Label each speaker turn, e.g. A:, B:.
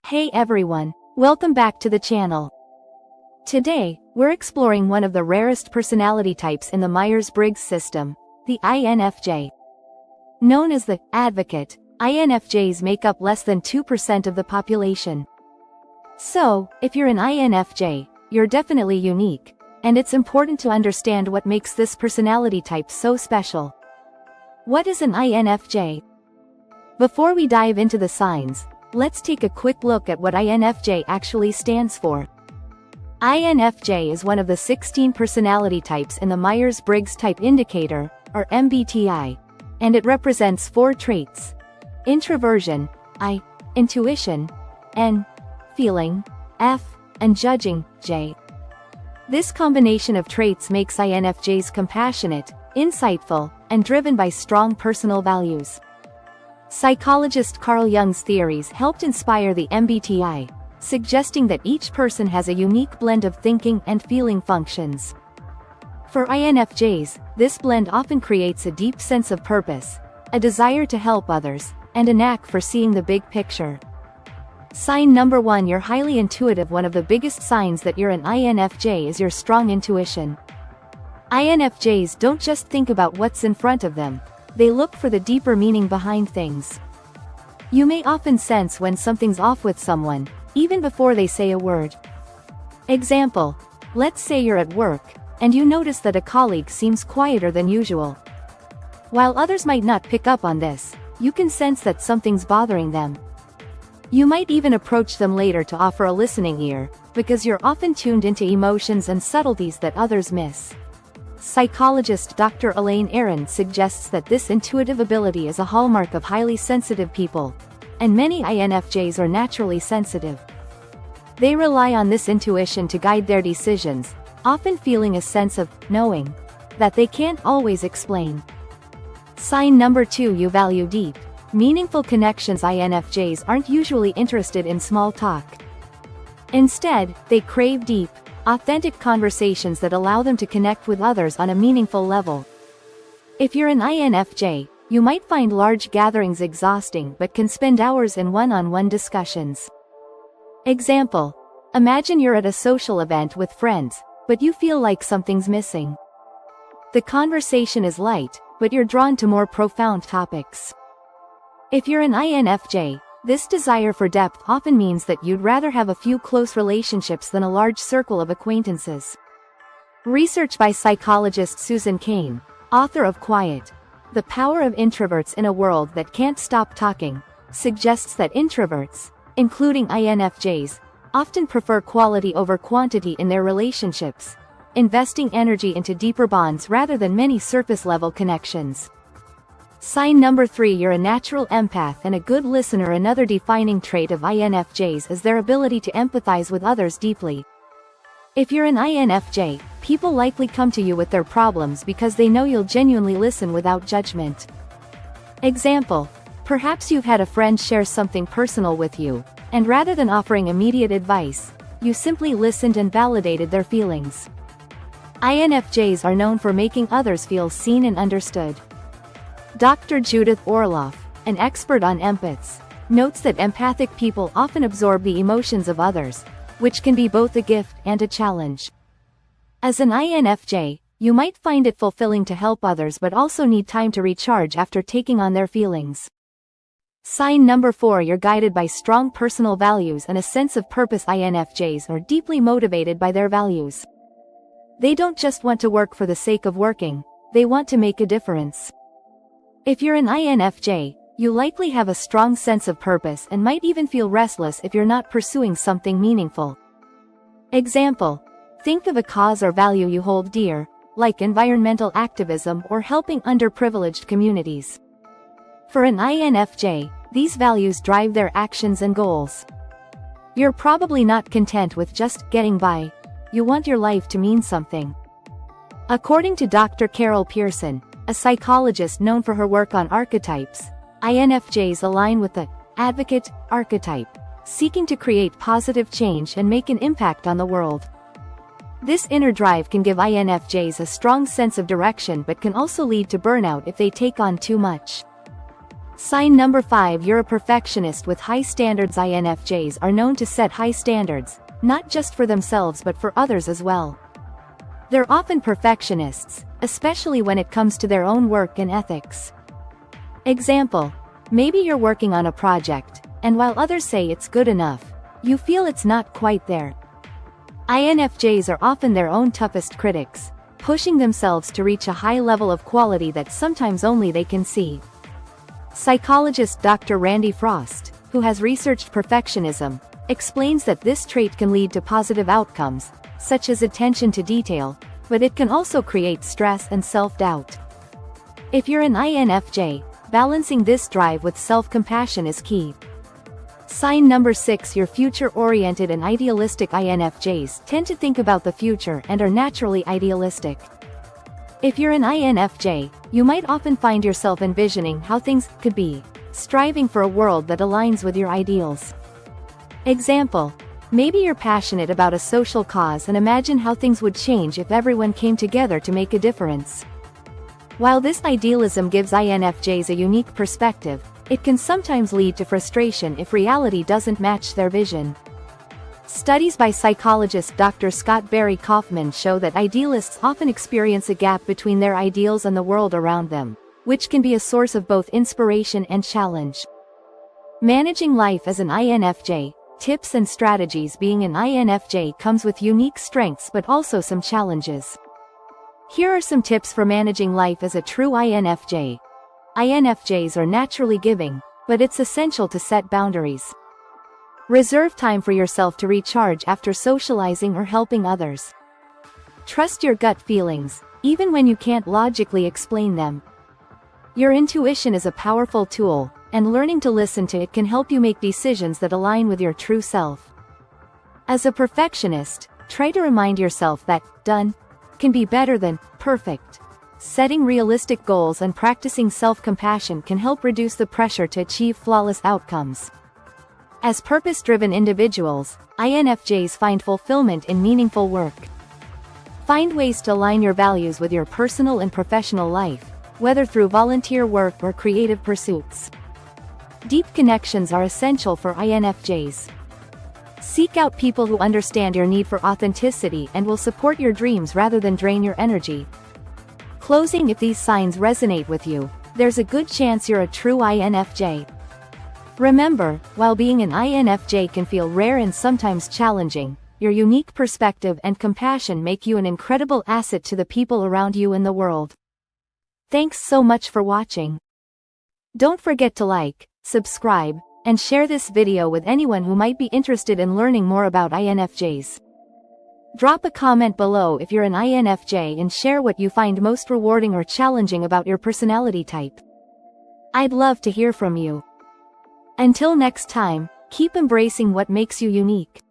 A: Hey everyone, welcome back to the channel. Today, we're exploring one of the rarest personality types in the Myers-Briggs system, the INFJ. Known as the advocate, INFJs make up less than 2% of the population. So, if you're an INFJ, you're definitely unique, and it's important to understand what makes this personality type so special. What is an INFJ? Before we dive into the signs, let's take a quick look at what INFJ actually stands for. INFJ is one of the 16 personality types in the Myers-Briggs Type Indicator, or MBTI, and it represents 4 traits: introversion, I, intuition, N, feeling, F, and judging, J. This combination of traits makes INFJs compassionate, insightful, and driven by strong personal values. Psychologist Carl Jung's theories helped inspire the MBTI, suggesting that each person has a unique blend of thinking and feeling functions. For INFJs, this blend often creates a deep sense of purpose, a desire to help others, and a knack for seeing the big picture. Sign number 1: You're highly intuitive. One of the biggest signs that you're an INFJ is your strong intuition. INFJs don't just think about what's in front of them, they look for the deeper meaning behind things. You may often sense when something's off with someone, even before they say a word. Example: let's say you're at work, and you notice that a colleague seems quieter than usual. While others might not pick up on this, you can sense that something's bothering them. You might even approach them later to offer a listening ear, because you're often tuned into emotions and subtleties that others miss. Psychologist Dr. Elaine Aron suggests that this intuitive ability is a hallmark of highly sensitive people, and many INFJs are naturally sensitive. They rely on this intuition to guide their decisions, often feeling a sense of knowing that they can't always explain. Sign number 2: You value deep, meaningful connections. INFJs aren't usually interested in small talk. Instead, they crave deep, authentic conversations that allow them to connect with others on a meaningful level. If you're an INFJ, you might find large gatherings exhausting but can spend hours in one-on-one discussions. Example: imagine you're at a social event with friends, but you feel like something's missing. The conversation is light, but you're drawn to more profound topics. If you're an INFJ, this desire for depth often means that you'd rather have a few close relationships than a large circle of acquaintances. Research by psychologist Susan Cain, author of Quiet: The Power of Introverts in a World That Can't Stop Talking, suggests that introverts, including INFJs, often prefer quality over quantity in their relationships, investing energy into deeper bonds rather than many surface-level connections. Sign number 3: You're a natural empath and a good listener. Another defining trait of INFJs is their ability to empathize with others deeply. If you're an INFJ, people likely come to you with their problems because they know you'll genuinely listen without judgment. Example: perhaps you've had a friend share something personal with you, and rather than offering immediate advice, you simply listened and validated their feelings. INFJs are known for making others feel seen and understood. Dr. Judith Orloff, an expert on empaths, notes that empathic people often absorb the emotions of others, which can be both a gift and a challenge. As an INFJ, you might find it fulfilling to help others but also need time to recharge after taking on their feelings. Sign number 4: You're guided by strong personal values and a sense of purpose. INFJs are deeply motivated by their values. They don't just want to work for the sake of working, they want to make a difference. If you're an INFJ, you likely have a strong sense of purpose and might even feel restless if you're not pursuing something meaningful. Example: think of a cause or value you hold dear, like environmental activism or helping underprivileged communities. For an INFJ, these values drive their actions and goals. You're probably not content with just getting by. You want your life to mean something. According to Dr. Carol Pearson, a psychologist known for her work on archetypes, INFJs align with the advocate archetype, seeking to create positive change and make an impact on the world. This inner drive can give INFJs a strong sense of direction but can also lead to burnout if they take on too much. Sign number 5. You're a perfectionist with high standards. INFJs are known to set high standards, not just for themselves but for others as well. They're often perfectionists, especially when it comes to their own work and ethics. Example: maybe you're working on a project, and while others say it's good enough, you feel it's not quite there. INFJs are often their own toughest critics, pushing themselves to reach a high level of quality that sometimes only they can see. Psychologist Dr. Randy Frost, who has researched perfectionism, explains that this trait can lead to positive outcomes, such as attention to detail, but it can also create stress and self-doubt. If you're an INFJ, balancing this drive with self-compassion is key. Sign number 6. You're future-oriented and idealistic. INFJs tend to think about the future and are naturally idealistic. If you're an INFJ, you might often find yourself envisioning how things could be, striving for a world that aligns with your ideals. Example: maybe you're passionate about a social cause and imagine how things would change if everyone came together to make a difference. While this idealism gives INFJs a unique perspective, it can sometimes lead to frustration if reality doesn't match their vision. Studies by psychologist Dr. Scott Barry Kaufman show that idealists often experience a gap between their ideals and the world around them, which can be a source of both inspiration and challenge. Managing life as an INFJ, tips and strategies. Being an INFJ comes with unique strengths but also some challenges. Here are some tips for managing life as a true INFJ. INFJs are naturally giving, but it's essential to set boundaries. Reserve time for yourself to recharge after socializing or helping others. Trust your gut feelings, even when you can't logically explain them. Your intuition is a powerful tool, and learning to listen to it can help you make decisions that align with your true self. As a perfectionist, try to remind yourself that done can be better than perfect. Setting realistic goals and practicing self-compassion can help reduce the pressure to achieve flawless outcomes. As purpose-driven individuals, INFJs find fulfillment in meaningful work. Find ways to align your values with your personal and professional life, whether through volunteer work or creative pursuits. Deep connections are essential for INFJs. Seek out people who understand your need for authenticity and will support your dreams rather than drain your energy. Closing: if these signs resonate with you, there's a good chance you're a true INFJ. Remember, while being an INFJ can feel rare and sometimes challenging, your unique perspective and compassion make you an incredible asset to the people around you in the world. Thanks so much for watching. Don't forget to like, subscribe, and share this video with anyone who might be interested in learning more about INFJs. Drop a comment below if you're an INFJ and share what you find most rewarding or challenging about your personality type. I'd love to hear from you. Until next time, keep embracing what makes you unique.